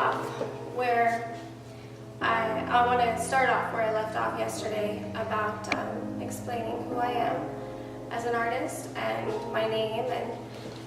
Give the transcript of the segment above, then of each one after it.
off where I want to start off where I left off yesterday about explaining who I am as an artist and my name and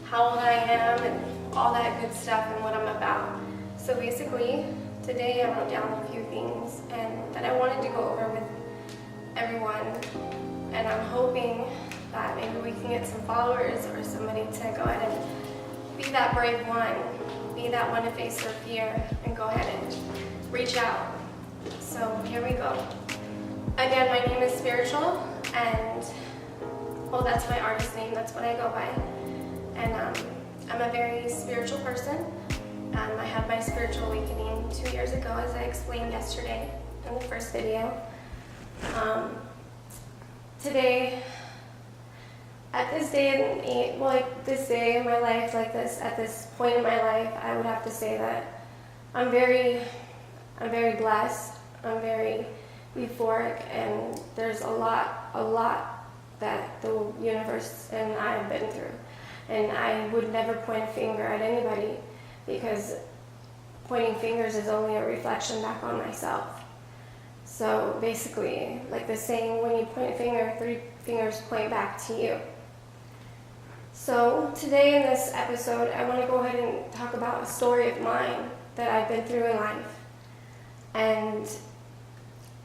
how old I am and all that good stuff and what I'm about. So basically, today I wrote down a few things and that I wanted to go over with everyone, and I'm hoping that maybe we can get some followers or somebody to go ahead and be that brave one, be that one to face their fear and go ahead and reach out. So here we go. Again, my name is Spiritual, and well, that's my artist name, that's what I go by. And I'm a very spiritual person. I had my spiritual awakening 2 years ago, as I explained yesterday in the first video. Today, at this day this day in my life, at this point in my life, I would have to say that I'm very blessed. I'm very euphoric, and there's a lot that the universe and I have been through. And I would never point a finger at anybody, because pointing fingers is only a reflection back on myself. So basically, like the saying, when you point a finger, 3 fingers point back to you. So today in this episode, I want to go ahead and talk about a story of mine that I've been through in life, and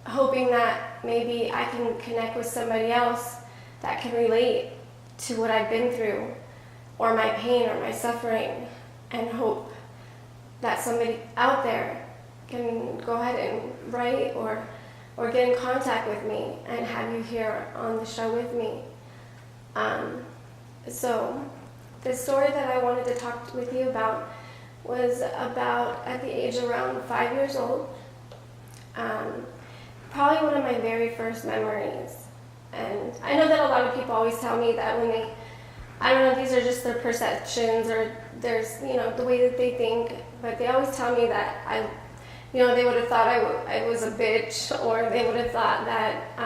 hoping that maybe I can connect with somebody else that can relate to what I've been through, or my pain or my suffering, and hope that somebody out there can go ahead and write or get in contact with me and have you here on the show with me. So the story that I wanted to talk with you about was about at the age around 5 years old. Probably one of my very first memories. And I know that a lot of people always tell me that when they, I don't know, these are just their perceptions, or there's, the way that they think, but they always tell me that they would have thought I was a bitch, or they would have thought that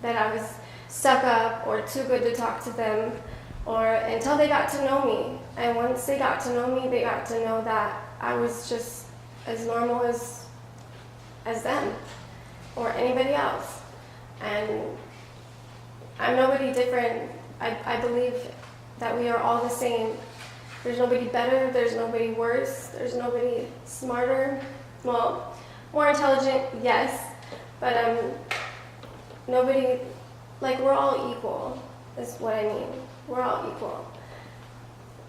that I was stuck up or too good to talk to them, or until they got to know me. And once they got to know me, they got to know that I was just as normal as them or anybody else. And I'm nobody different. I believe that we are all the same. There's nobody better, there's nobody worse, there's nobody smarter. Well, more intelligent, yes, but nobody, we're all equal, is what I mean. We're all equal.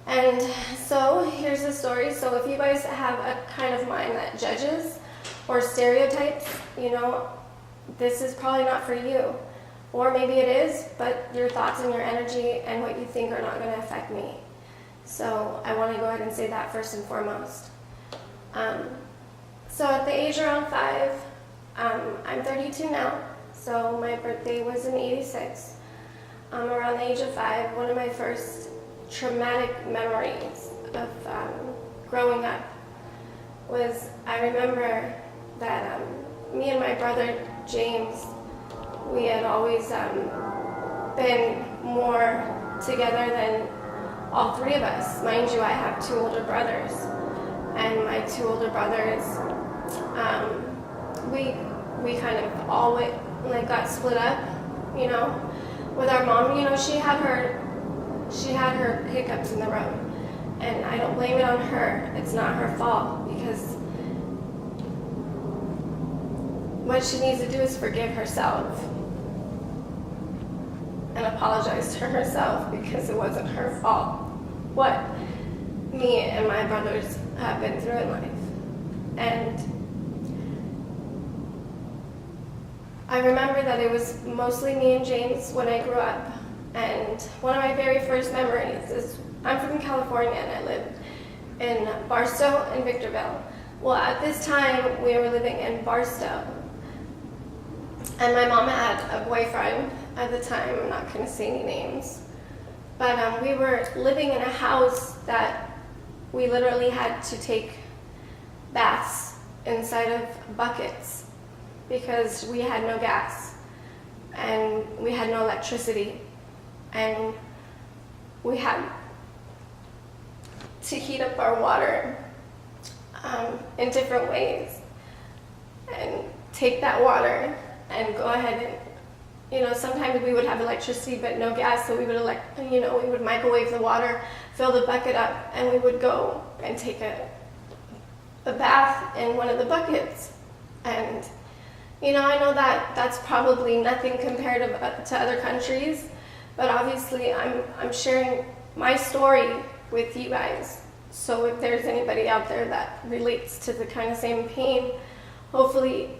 And so here's the story. So if you guys have a kind of mind that judges or stereotypes, this is probably not for you. Or maybe it is, but your thoughts and your energy and what you think are not going to affect me. So I want to go ahead and say that first and foremost. So at the age around 5, I'm 32 now, so my birthday was in '86. Around the age of 5, one of my first traumatic memories of growing up was, I remember that me and my brother James, we had always been more together than all 3 of us. Mind you, I have 2 older brothers, and my 2 older brothers, we kind of all got split up, with our mom. She had her hiccups in the road, and I don't blame it on her. It's not her fault, because what she needs to do is forgive herself and apologize to herself, because it wasn't her fault what me and my brothers have been through in life. And I remember that it was mostly me and James when I grew up. And one of my very first memories is, I'm from California and I lived in Barstow and Victorville. Well, at this time we were living in Barstow, and my mom had a boyfriend at the time. I'm not going to say any names, but we were living in a house that we literally had to take baths inside of buckets, because we had no gas and we had no electricity, and we had to heat up our water in different ways, and take that water and go ahead and, sometimes we would have electricity but no gas, so we would we would microwave the water, fill the bucket up, and we would go and take a bath in one of the buckets. And I know that that's probably nothing compared to other countries, but obviously I'm sharing my story with you guys. So if there's anybody out there that relates to the kind of same pain, hopefully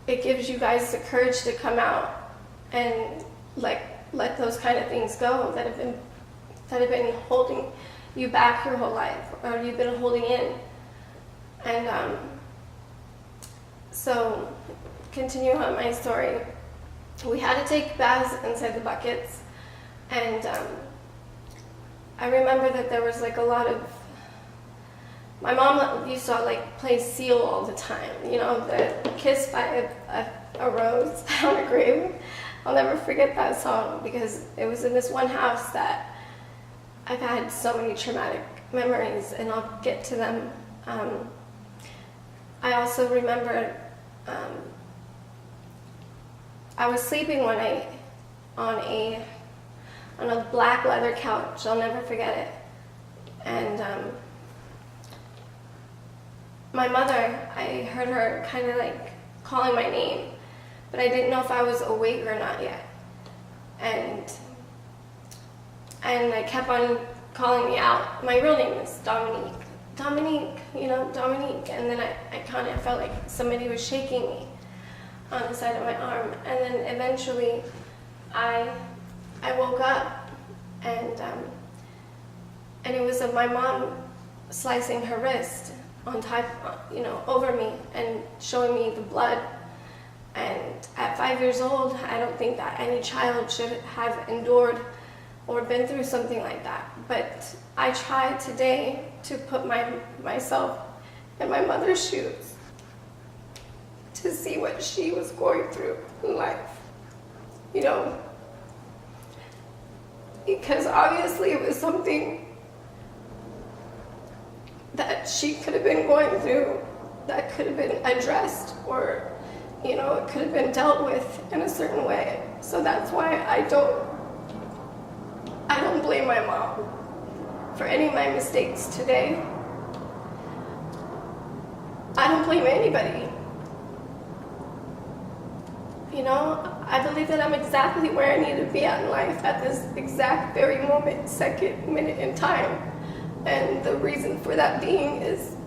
it gives you guys the courage to come out and let those kind of things go that have been holding you back your whole life, or you've been holding in. And so continuing on my story, we had to take baths inside the buckets, and I remember that there was a lot of, my mom used to play Seal all the time, the Kiss by a Rose on a Grave. I'll never forget that song because it was in this one house that I've had so many traumatic memories, and I'll get to them. I also remember I was sleeping one night on a black leather couch. I'll never forget it. And my mother, I heard her kind of calling my name, but I didn't know if I was awake or not yet. And I kept on calling me out. My real name is Dominique. Dominique. And then I kind of felt like somebody was shaking me on the side of my arm. And then eventually I woke up, and it was of my mom slicing her wrist on top, over me and showing me the blood. And at 5 years old, I don't think that any child should have endured or been through something like that. But I tried today to put myself in my mother's shoes to see what she was going through in life, because obviously it was something that she could have been going through that could have been addressed, or it could have been dealt with in a certain way. So that's why I don't blame my mom for any of my mistakes today. I don't blame anybody. I believe that I'm exactly where I need to be at in life at this exact very moment, second, minute in time. And the reason for that being is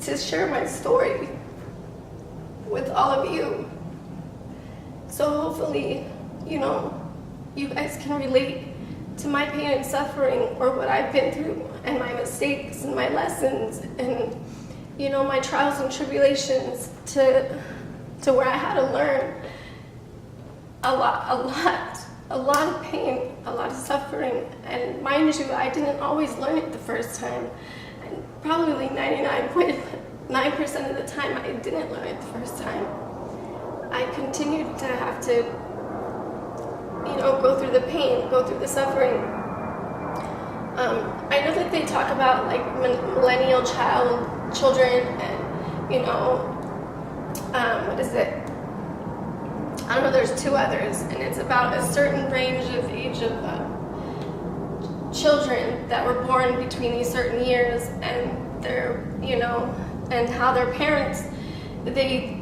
to share my story with all of you. So hopefully, you guys can relate to my pain and suffering, or what I've been through, and my mistakes and my lessons, and my trials and tribulations to where I had to learn a lot of pain, a lot of suffering. And mind you, I didn't always learn it the first time, and probably 99.9% of the time I didn't learn it the first time. I continued to have to go through the pain, go through the suffering. I know that they talk about millennial children, and what is it? I don't know, there's two others, and it's about a certain range of age of children that were born between these certain years, and they're, and how their parents, they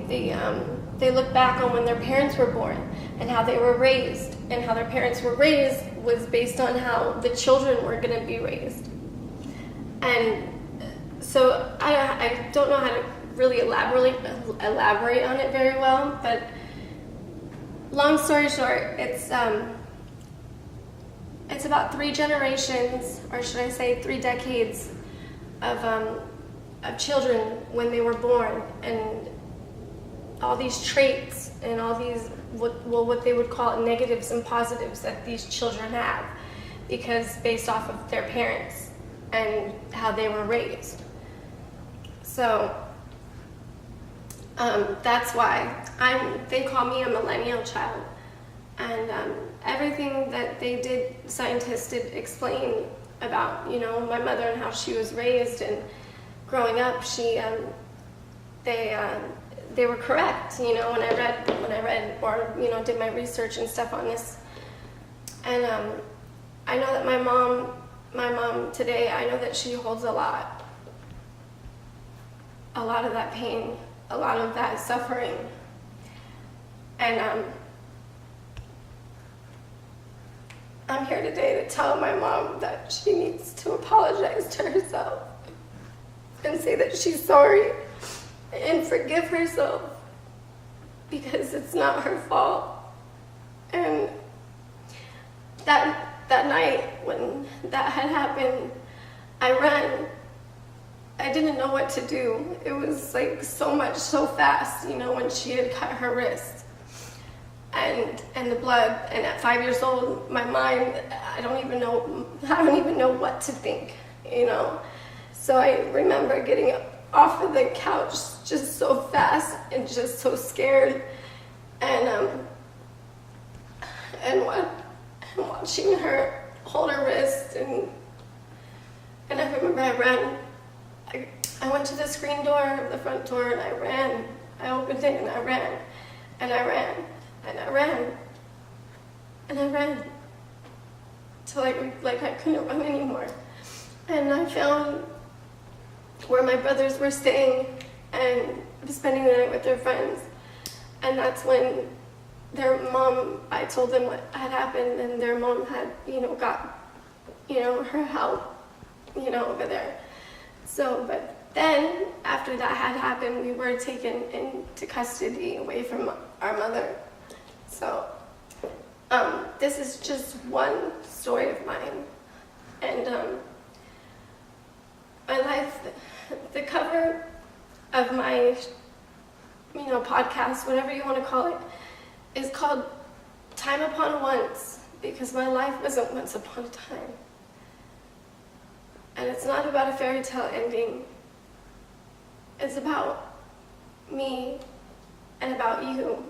look back on when their parents were born and how they were raised, and how their parents were raised was based on how the children were going to be raised. And so I don't know how to really elaborate on it very well, but long story short, it's about 3 generations, or should I say 3 decades of children when they were born, and all these traits and all these what they would call negatives and positives that these children have, because based off of their parents and how they were raised. So that's why they call me a millennial child. And everything that they did, scientists did explain about, my mother and how she was raised and growing up, she they were correct, when I read or did my research and stuff on this. And I know that my mom today, I know that she holds a lot of that pain, a lot of that suffering. And I'm here today to tell my mom that she needs to apologize to herself and say that she's sorry and forgive herself, because it's not her fault. And that night when that had happened, I ran. I didn't know what to do. It was like so much, so fast, when she had cut her wrist. And the blood, and at 5 years old, my mind, I don't even know what to think, So I remember getting off of the couch just so fast and just so scared, and watching her hold her wrist, and I remember I ran. I went to the screen door, the front door, and I ran. I opened it and I ran, and I ran, and I ran, and I ran till I couldn't run anymore. And I found where my brothers were staying and spending the night with their friends. And that's when their mom, I told them what had happened, and their mom had, got, her help, over there. So, but then after that had happened, we were taken into custody away from our mother. So, this is just one story of mine. And my life, the cover of my, podcast, whatever you want to call it, is called Time Upon Once, because my life wasn't once upon a time. And it's not about a fairy tale ending. It's about me and about you,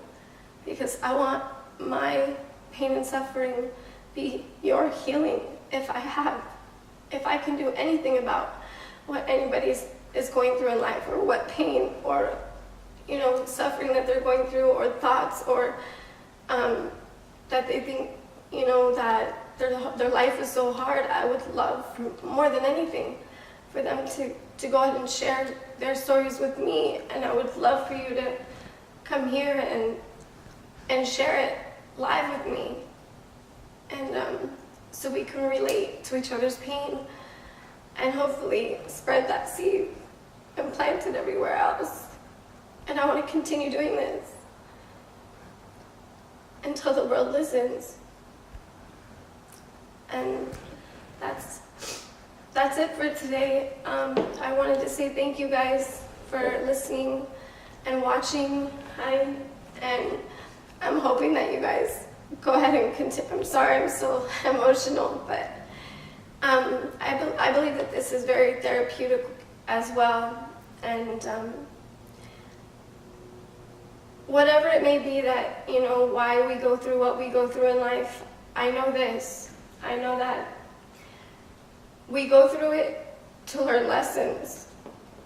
because I want my pain and suffering be your healing. If I can do anything about what anybody is going through in life, or what pain or suffering that they're going through, or thoughts, or that they think that their life is so hard, I would love, more than anything, for them to go ahead and share their stories with me. And I would love for you to come here and share it live with me, and so we can relate to each other's pain, and hopefully spread that seed and plant it everywhere else. And I want to continue doing this until the world listens. And that's it for today. I wanted to say thank you guys for listening and watching. And I'm hoping that you guys go ahead and continue. I'm sorry I'm so emotional, but I believe that this is very therapeutic as well. And whatever it may be that, why we go through what we go through in life, I know this. I know that we go through it to learn lessons,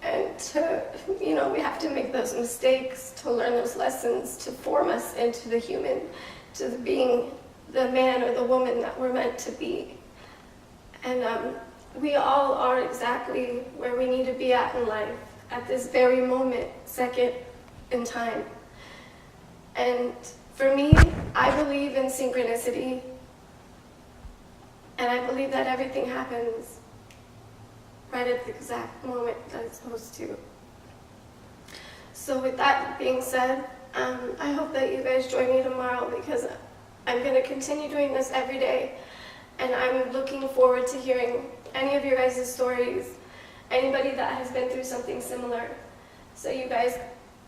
and to, we have to make those mistakes to learn those lessons, to form us into the human, to being the man or the woman that we're meant to be. And we all are exactly where we need to be at in life, at this very moment, second in time. And for me, I believe in synchronicity. And I believe that everything happens right at the exact moment that it's supposed to. So with that being said, I hope that you guys join me tomorrow, because I'm going to continue doing this every day. And I'm looking forward to hearing any of your guys' stories, anybody that has been through something similar. So you guys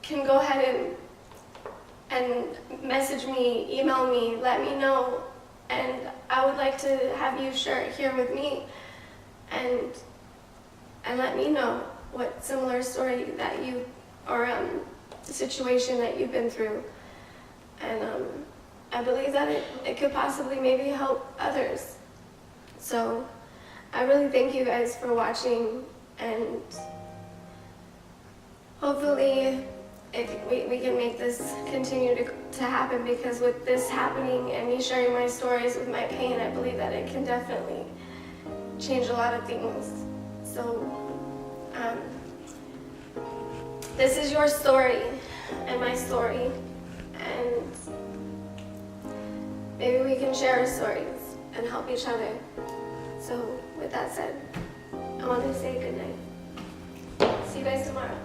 can go ahead and message me, email me, let me know. And I would like to have you share it here with me, and let me know what similar story that you, or the situation that you've been through. And I believe that it could possibly maybe help others. So I really thank you guys for watching, and hopefully we can make this continue to happen, because with this happening and me sharing my stories with my pain, I believe that it can definitely change a lot of things. So this is your story and my story, and maybe we can share our stories and help each other. So with that said, I want to say good night. See you guys tomorrow.